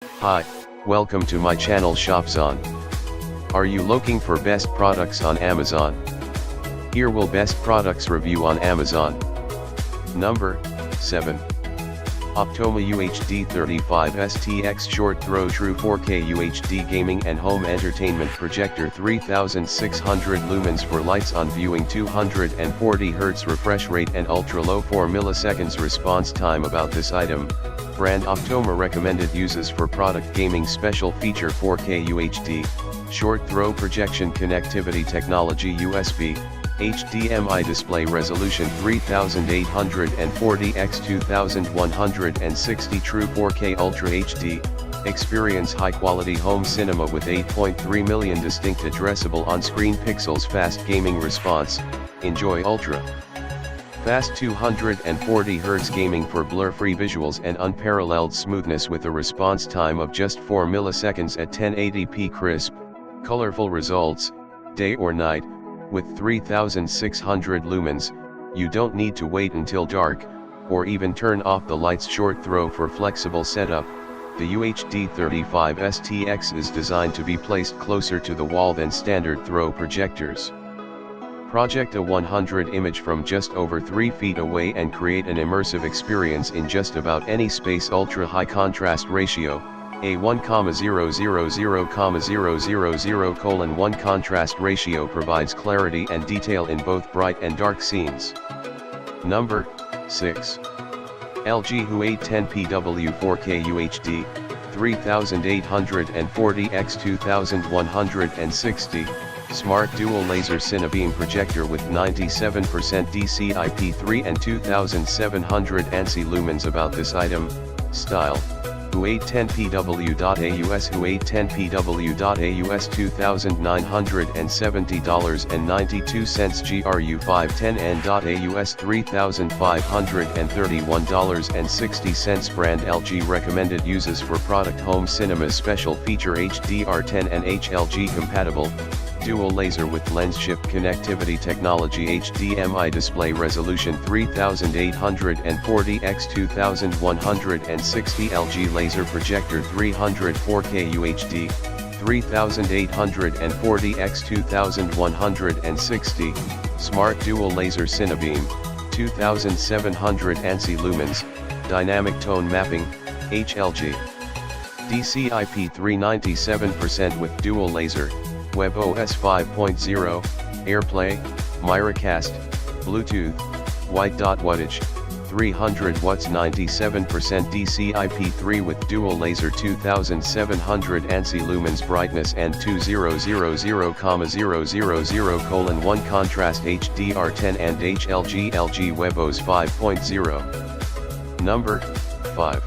Hi, welcome to my channel ShopZone. Are you looking for best products on Amazon? Here will best products review on Amazon. Number 7. Optoma UHD 35 STX Short Throw True 4K UHD Gaming and Home Entertainment Projector 3600 lumens for lights on viewing 240 Hz refresh rate and ultra low 4 milliseconds response time. About this item, brand Optoma recommended uses for product gaming special feature 4K UHD, short throw projection connectivity technology USB, HDMI display resolution 3840 x 2160 true 4K Ultra HD, experience high quality home cinema with 8.3 million distinct addressable on-screen pixels, fast gaming response, enjoy ultra fast 240 Hz gaming for blur-free visuals and unparalleled smoothness with a response time of just 4 milliseconds at 1080p crisp, colorful results, day or night. With 3600 lumens, you don't need to wait until dark, or even turn off the lights. Short throw for flexible setup. The UHD 35 STX is designed to be placed closer to the wall than standard throw projectors. Project a 100 image from just over 3 feet away and create an immersive experience in just about any space. Ultra high contrast ratio, A1,000,000:1 contrast ratio provides clarity and detail in both bright and dark scenes. Number 6. LG Hu 810pw 4K UHD, 3840 x 2160, Smart Dual Laser Cinebeam Projector with 97% DCI-P3 and 2700 ANSI lumens. About this item, style, Hu810pw.AUS Hu810pw.AUS $2,970.92 GRU510N.AUS $3,531.60 Brand LG recommended uses for product home cinema special feature HDR10 and HLG compatible, dual laser with lens shift connectivity technology, HDMI display resolution 3840 x 2160 LG laser projector 300 4K UHD, 3840 x 2160, smart dual laser cinebeam, 2700 ANSI lumens, dynamic tone mapping, HLG. DCI-P3 97% with dual laser, WebOS 5.0, AirPlay, Miracast, Bluetooth, White Dot Wattage, 300 watts 97% DCI-P3 with dual laser 2700 ANSI lumens brightness and 2000,000:1 contrast HDR10 and HLG LG WebOS 5.0. Number 5.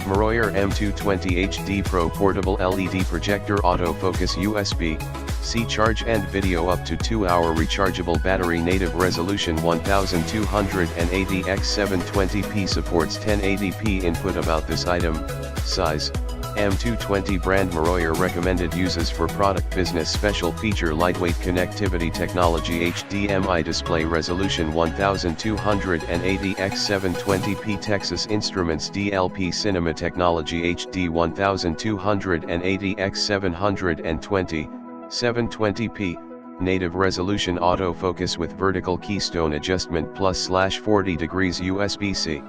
Meroyer M220 HD Pro Portable LED Projector Autofocus USB-C Charge and Video up to 2-hour rechargeable battery native resolution 1280 x 720p supports 1080p input. About this item, size, M220 brand Meroyer recommended uses for product business special feature lightweight connectivity technology HDMI display resolution 1280 x 720p Texas Instruments DLP cinema technology HD 1280 x 720, 720p, native resolution autofocus with vertical keystone adjustment +/40 degrees USB-C.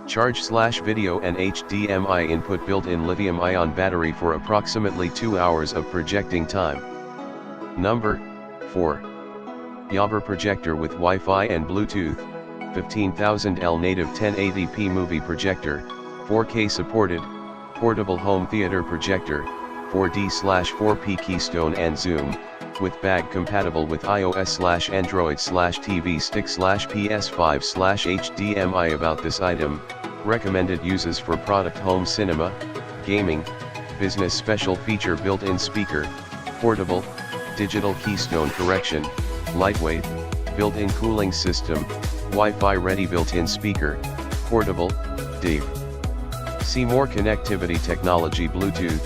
Charge/video and HDMI input built-in lithium-ion battery for approximately 2 hours of projecting time. Number 4. Yabber Projector with Wi-Fi and Bluetooth, 15,000L native 1080p movie projector, 4K supported, portable home theater projector, 4D/4P keystone and zoom, with bag compatible with iOS/Android/TV stick/PS5/HDMI. About this item, recommended uses for product home cinema, gaming, business special feature built-in speaker, portable, digital keystone correction, lightweight, built-in cooling system, Wi-Fi ready built-in speaker, portable, DIG. See more connectivity technology Bluetooth,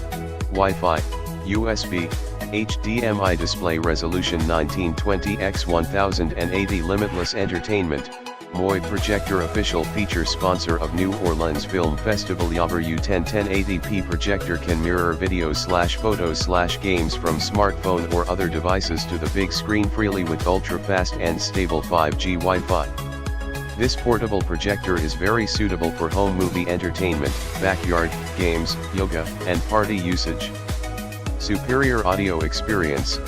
Wi-Fi, USB, HDMI display resolution 1920 x 1080 limitless entertainment, Moy Projector official feature sponsor of New Orleans Film Festival. Yabber U10 1080p projector can mirror videos/photos/games from smartphone or other devices to the big screen freely with ultra-fast and stable 5G Wi-Fi. This portable projector is very suitable for home movie entertainment, backyard, games, yoga, and party usage. Superior audio experience.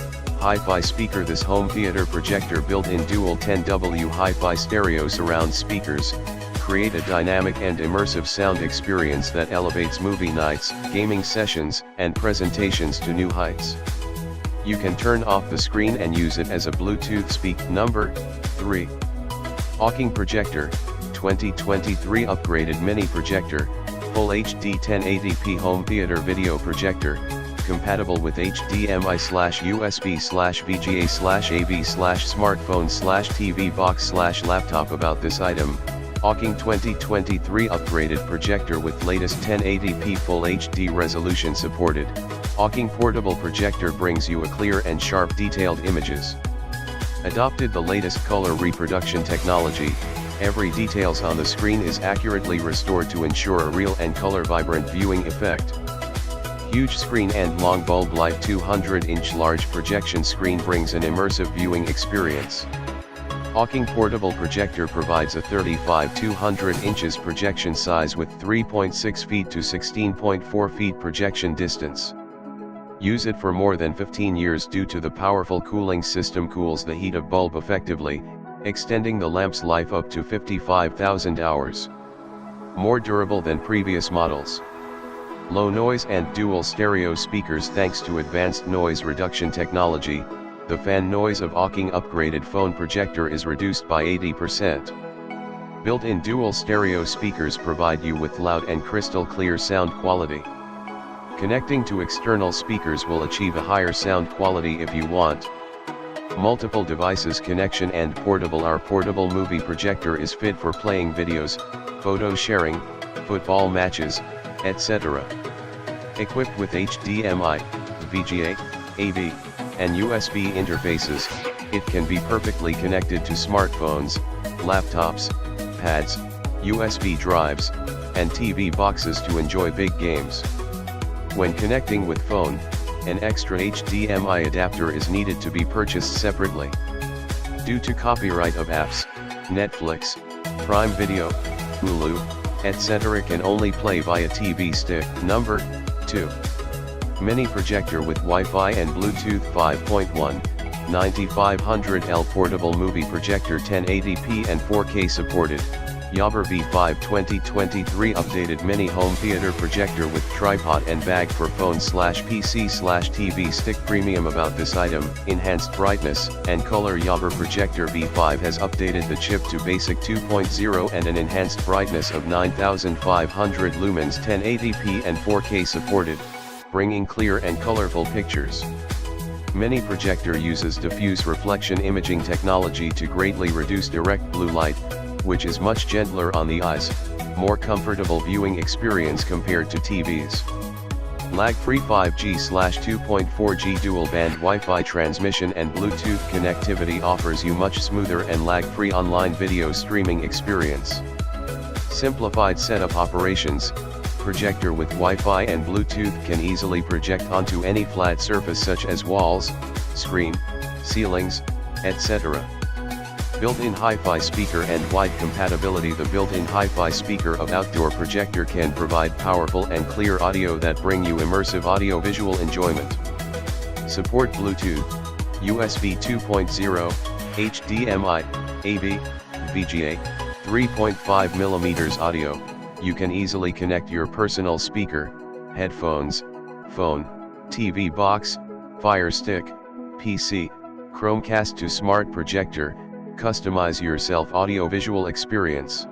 Hi-Fi speaker. This home theater projector built-in dual 10W hi-fi stereo surround speakers, create a dynamic and immersive sound experience that elevates movie nights, gaming sessions, and presentations to new heights. You can turn off the screen and use it as a Bluetooth speaker. Number 3. Hawking Projector, 2023 upgraded mini projector, full HD 1080p home theater video projector, compatible with HDMI/USB/VGA/AV/smartphone/TV box/laptop. About this item: Hawking 2023 upgraded projector with latest 1080p full HD resolution supported. Hawking portable projector brings you a clear and sharp detailed images. Adopted the latest color reproduction technology. Every details on the screen is accurately restored to ensure a real and color vibrant viewing effect. Huge screen and long bulb light. 200-inch large projection screen brings an immersive viewing experience. Hawking portable projector provides a 35-200 inches projection size with 3.6 feet to 16.4 feet projection distance. Use it for more than 15 years due to the powerful cooling system cools the heat of bulb effectively, extending the lamp's life up to 55,000 hours. More durable than previous models. Low noise and dual stereo speakers. Thanks to advanced noise reduction technology, the fan noise of Hawking upgraded phone projector is reduced by 80%. Built-in dual stereo speakers provide you with loud and crystal clear sound quality. Connecting to external speakers will achieve a higher sound quality if you want. Multiple devices connection and portable. Our portable movie projector is fit for playing videos, photo sharing, football matches, etc. Equipped with HDMI, VGA, AV, and USB interfaces, it can be perfectly connected to smartphones, laptops, pads, USB drives, and TV boxes to enjoy big games. When connecting with phone, an extra HDMI adapter is needed to be purchased separately. Due to copyright of apps, Netflix, Prime Video, Hulu, etc. can only play via TV stick. Number 2. Mini projector with Wi-Fi and Bluetooth 5.1, 9500L portable movie projector 1080p and 4K supported. Yabber V5 2023 updated mini home theater projector with tripod and bag for phone/PC/TV stick. Premium about this item: enhanced brightness and color. Yabber Projector V5 has updated the chip to basic 2.0 and an enhanced brightness of 9500 lumens, 1080p and 4K supported, bringing clear and colorful pictures. Mini projector uses diffuse reflection imaging technology to greatly reduce direct blue light, which is much gentler on the eyes, more comfortable viewing experience compared to TVs. Lag-free 5G/2.4G dual-band Wi-Fi transmission and Bluetooth connectivity offers you much smoother and lag-free online video streaming experience. Simplified setup operations. Projector with Wi-Fi and Bluetooth can easily project onto any flat surface such as walls, screen, ceilings, etc. Built-in hi-fi speaker and wide compatibility. The built-in hi-fi speaker of outdoor projector can provide powerful and clear audio that bring you immersive audio-visual enjoyment. Support Bluetooth, USB 2.0, HDMI, AV, VGA, 3.5mm audio. You can easily connect your personal speaker, headphones, phone, TV box, Fire Stick, PC, Chromecast to smart projector. Customize yourself audio-visual experience.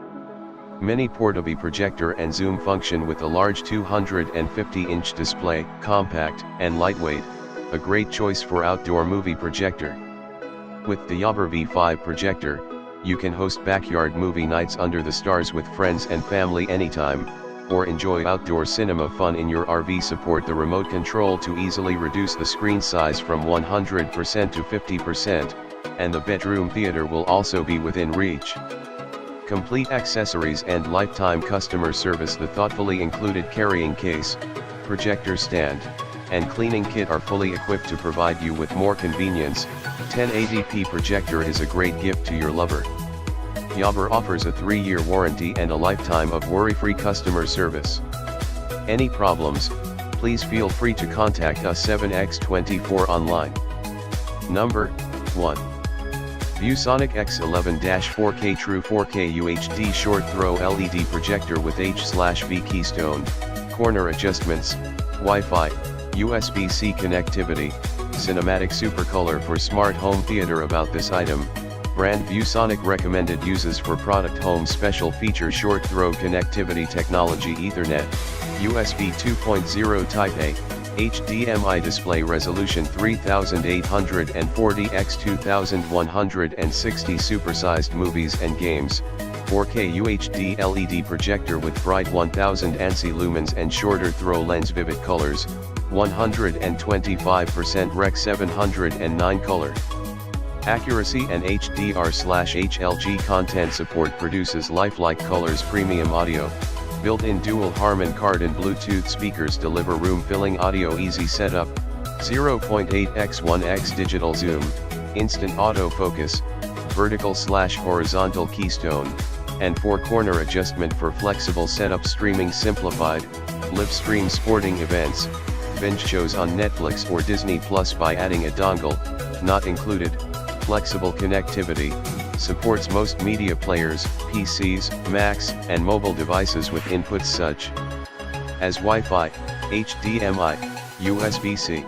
Mini portable projector and zoom function with a large 250-inch display, compact and lightweight, a great choice for outdoor movie projector. With the Yabber V5 projector, you can host backyard movie nights under the stars with friends and family anytime, or enjoy outdoor cinema fun in your RV. Support the remote control to easily reduce the screen size from 100% to 50%. And the bedroom theater will also be within reach. Complete accessories and lifetime customer service. The thoughtfully included carrying case, projector stand, and cleaning kit are fully equipped to provide you with more convenience. 1080p projector is a great gift to your lover. Yabber offers a 3-year warranty and a lifetime of worry-free customer service. Any problems, please feel free to contact us 7x24 online. Number 1. ViewSonic X11-4K True 4K UHD Short Throw LED Projector with H/V keystone, corner adjustments, Wi-Fi, USB-C connectivity, cinematic supercolor for smart home theater. About this item, brand ViewSonic recommended uses for product home special feature short throw connectivity technology Ethernet, USB 2.0 Type A, HDMI display resolution 3840 x 2160 supersized movies and games, 4K UHD LED projector with bright 1000 ANSI lumens and shorter throw lens, vivid colors, 125% Rec 709 color accuracy and HDR/HLG content support. Produces lifelike colors. Premium audio, built-in dual Harman Kardon Bluetooth speakers deliver room-filling audio. Easy setup, 0.8x1x digital zoom, instant autofocus, vertical/horizontal keystone, and 4-corner adjustment for flexible setup. Streaming simplified, live stream sporting events, binge shows on Netflix or Disney Plus by adding a dongle, not included. Flexible connectivity, supports most media players, PCs, Macs, and mobile devices with inputs such as Wi-Fi, HDMI, USB-C.